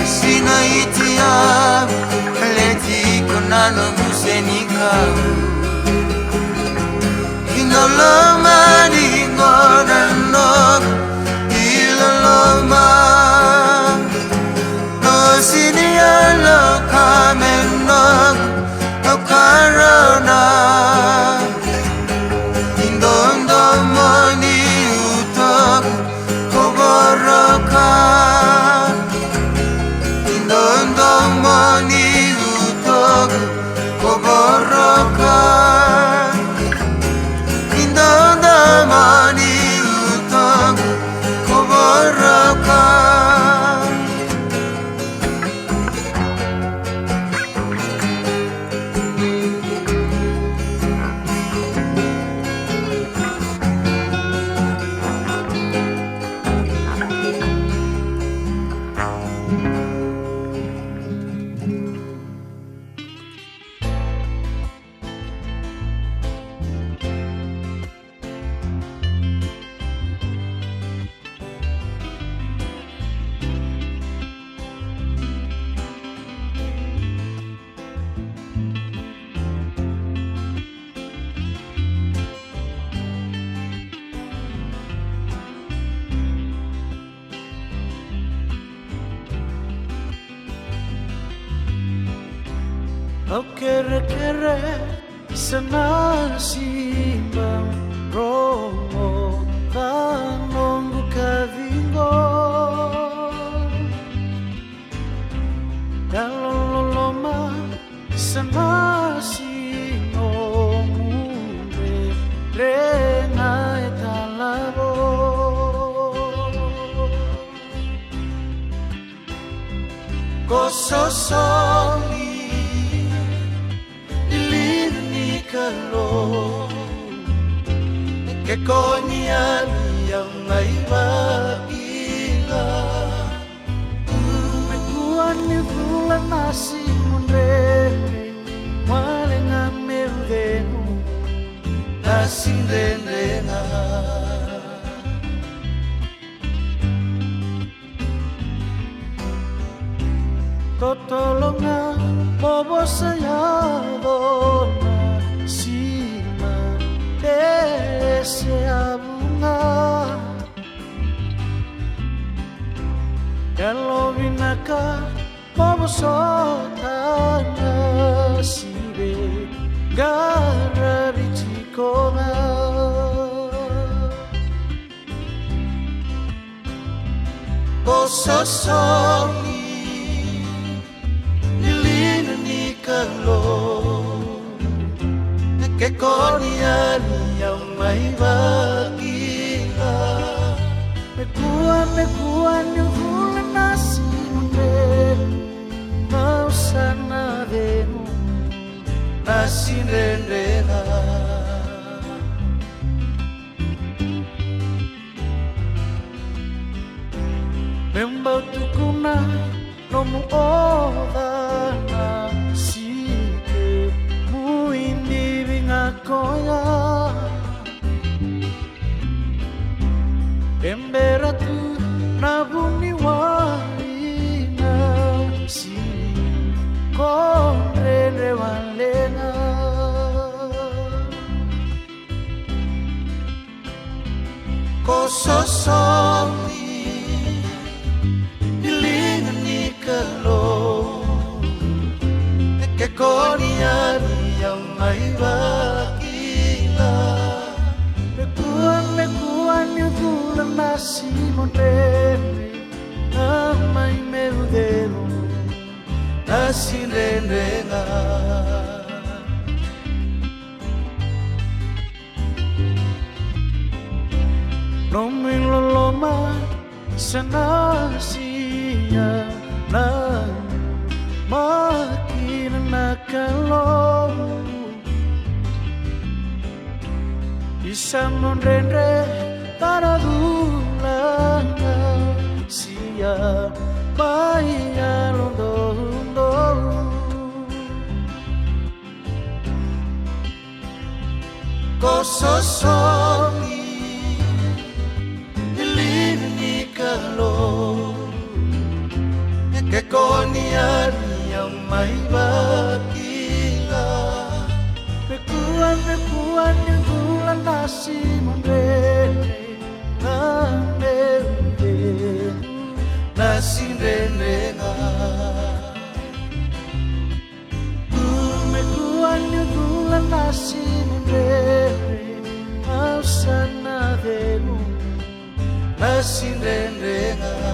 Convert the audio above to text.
Sina iti ya, let nano musenikau Inolomani ngoranok Ilaloma No sinialo kamenok No karona Indondo moni utok Koboroka Indondo moni utok Koboroka Indondo moni utok Koboroka Au kere-kere senasimbang romo tanonggu kavingo Dalololoma senasino mure renga etalabo Kososoli Kalau kekonian yang naibagila Mekuan ni bulan nasi mundere Walenga meudenu nasi rendenga Totolonga bobo sayadona Desea bunga Kalau binaka Mabosotanya sibe Gara bichikona Kososoli Nilina nikalo Kekonian yang may bagila Mekuan yung bulan na sinunden Mausan na demo na sinrendera Membau tukuna nomu oda na sige Muindi bingakoya Embera tu nabuni warina sini Kondre walena Kososoli Ilingani kalau Kekonian yang may bagila Mekuan yung bulan nasi mondere Amay meudero nasi rendenga Nomiloloma sa nasiya na makina nakalo Isang nonrenre para dulanga siya maya londo Kososoli Ilini kalau Kekonian yang may bagila nasi mundene ngambe nasi renenga umekuanya gula nasi mundene ausana venu nasi renenga